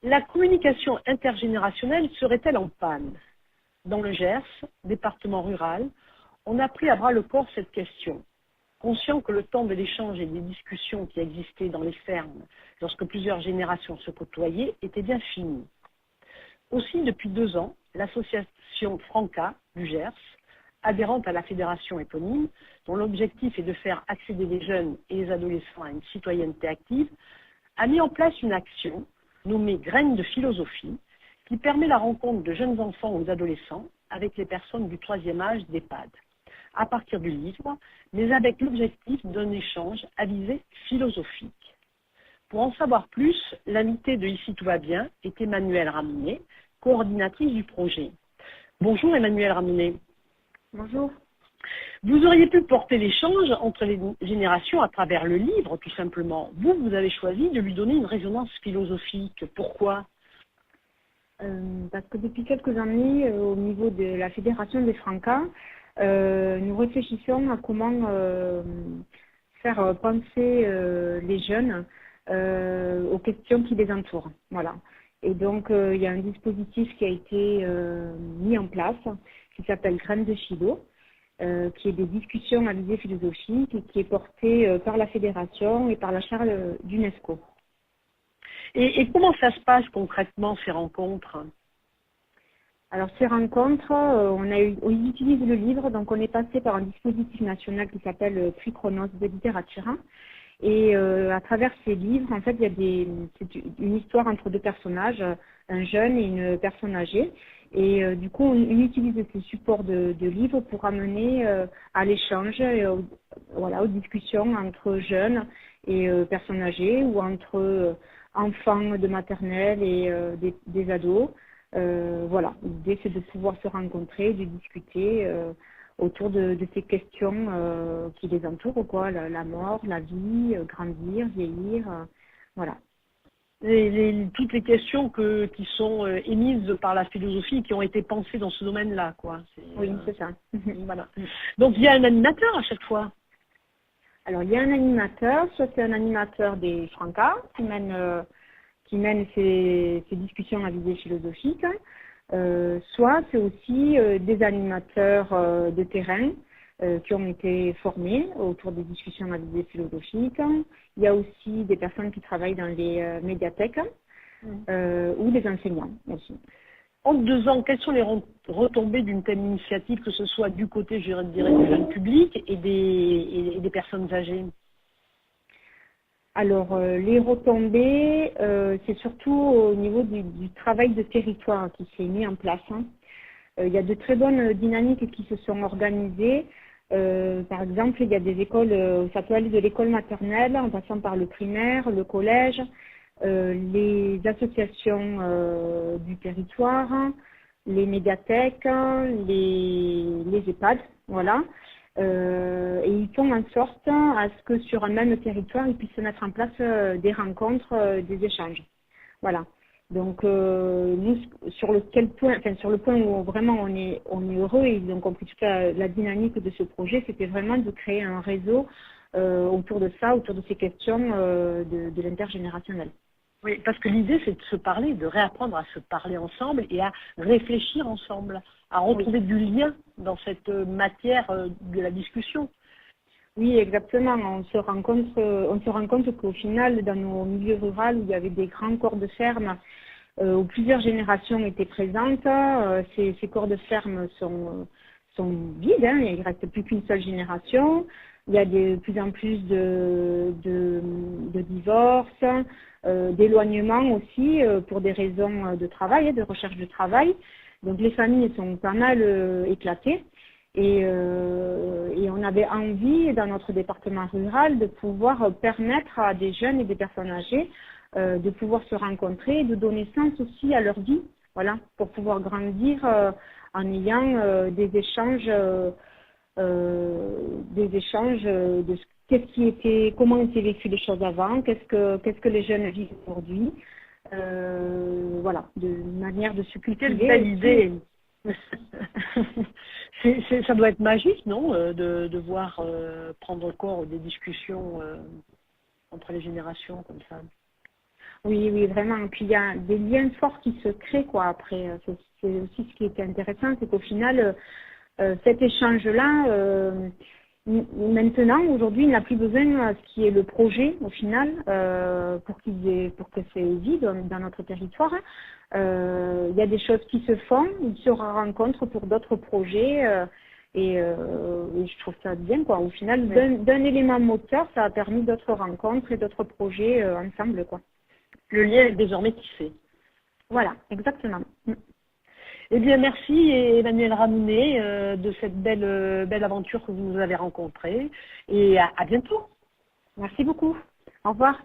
La communication intergénérationnelle serait-elle en panne? Dans le Gers, département rural, on a pris à bras le corps cette question. Conscient que le temps de l'échange et des discussions qui existaient dans les fermes lorsque plusieurs générations se côtoyaient était bien fini. Aussi, depuis 2 ans, l'association Franca du Gers, adhérente à la fédération éponyme, dont l'objectif est de faire accéder les jeunes et les adolescents à une citoyenneté active, a mis en place une action nommée Graines de philosophie, qui permet la rencontre de jeunes enfants ou d'adolescents avec les personnes du troisième âge d'EHPAD, à partir du livre, mais avec l'objectif d'un échange à visée philosophique. Pour en savoir plus, l'invitée de Ici tout va bien est Emmanuelle Raminet, coordinatrice du projet. Bonjour Emmanuelle Raminet. Bonjour. Vous auriez pu porter l'échange entre les générations à travers le livre, tout simplement. Vous avez choisi de lui donner une résonance philosophique. Pourquoi? Parce que depuis quelques années, au niveau de la Fédération des Francas, nous réfléchissons à comment faire penser les jeunes aux questions qui les entourent. Voilà. Et donc, il y a un dispositif qui a été mis en place qui s'appelle Graines de philo, qui est des discussions à visée philosophique et qui est porté par la Fédération et par la charte d'UNESCO. Et comment ça se passe concrètement, ces rencontres? Alors, ces rencontres, on utilise le livre, donc on est passé par un dispositif national qui s'appelle Prix Chronos de littérature. Et à travers ces livres, en fait, c'est une histoire entre deux personnages, un jeune et une personne âgée. Et du coup, on utilise ces supports de livres pour amener à l'échange, voilà, aux discussions entre jeunes et personnes âgées ou entre enfants de maternelle et des ados. Voilà, l'idée c'est de pouvoir se rencontrer, de discuter autour de ces questions qui les entourent, quoi, la mort, la vie, grandir, vieillir, voilà. Toutes les questions qui sont émises par la philosophie, qui ont été pensées dans ce domaine-là, quoi. Oui, c'est ça. Voilà. Donc il y a un animateur à chaque fois. Alors il y a un animateur, soit c'est un animateur des Francas qui mène ces discussions à visée philosophique, soit c'est aussi des animateurs de terrain qui ont été formés autour des discussions à visée philosophique. Il y a aussi des personnes qui travaillent dans les médiathèques ou des enseignants aussi. En 2 ans, quelles sont les retombées d'une telle initiative, que ce soit du côté, je dirais, du jeune public et des personnes âgées? Alors, les retombées, c'est surtout au niveau du travail de territoire qui s'est mis en place. Il y a de très bonnes dynamiques qui se sont organisées. Par exemple, il y a des écoles, ça peut aller de l'école maternelle en passant par le primaire, le collège, les associations du territoire, les médiathèques, les EHPAD, voilà. Et ils font en sorte à ce que sur un même territoire, ils puissent se mettre en place des rencontres, des échanges. Voilà. Donc nous, sur le point où vraiment on est heureux et ils ont compris toute la dynamique de ce projet, c'était vraiment de créer un réseau autour de ça, autour de ces questions de l'intergénérationnel. Oui, parce que l'idée, c'est de se parler, de réapprendre à se parler ensemble et à réfléchir ensemble, à retrouver du lien dans cette matière de la discussion. Oui, exactement. On se rend compte qu'au final, dans nos milieux ruraux où il y avait des grands corps de ferme, où plusieurs générations étaient présentes, ces corps de ferme sont vides, hein, il ne reste plus qu'une seule génération. Il y a de plus en plus de divorces, d'éloignement aussi pour des raisons de travail, de recherche de travail. Donc les familles sont pas mal éclatées. Et on avait envie, dans notre département rural, de pouvoir permettre à des jeunes et des personnes âgées de pouvoir se rencontrer, de donner sens aussi à leur vie, voilà, pour pouvoir grandir en ayant des échanges de comment étaient vécues les choses avant, qu'est-ce que les jeunes vivent aujourd'hui, voilà, de manière de se cultiver. Quelle belle idée. Ça doit être magique, non, de voir prendre corps des discussions entre les générations comme ça. Oui, oui, vraiment. Et puis il y a des liens forts qui se créent, quoi, après. C'est aussi ce qui était intéressant, c'est qu'au final, cet échange-là, maintenant, aujourd'hui, il n'a plus besoin de ce qui est le projet, au final, pour que c'est vide dans notre territoire. Il y a des choses qui se font, ils se rencontrent pour d'autres projets. Et je trouve ça bien, quoi. Au final, Oui. d'un élément moteur, ça a permis d'autres rencontres et d'autres projets ensemble, quoi. Le lien est désormais tissé. Voilà, exactement. Eh bien, merci Emmanuelle Ramounet de cette belle aventure que vous nous avez rencontrée et à bientôt. Merci beaucoup. Au revoir.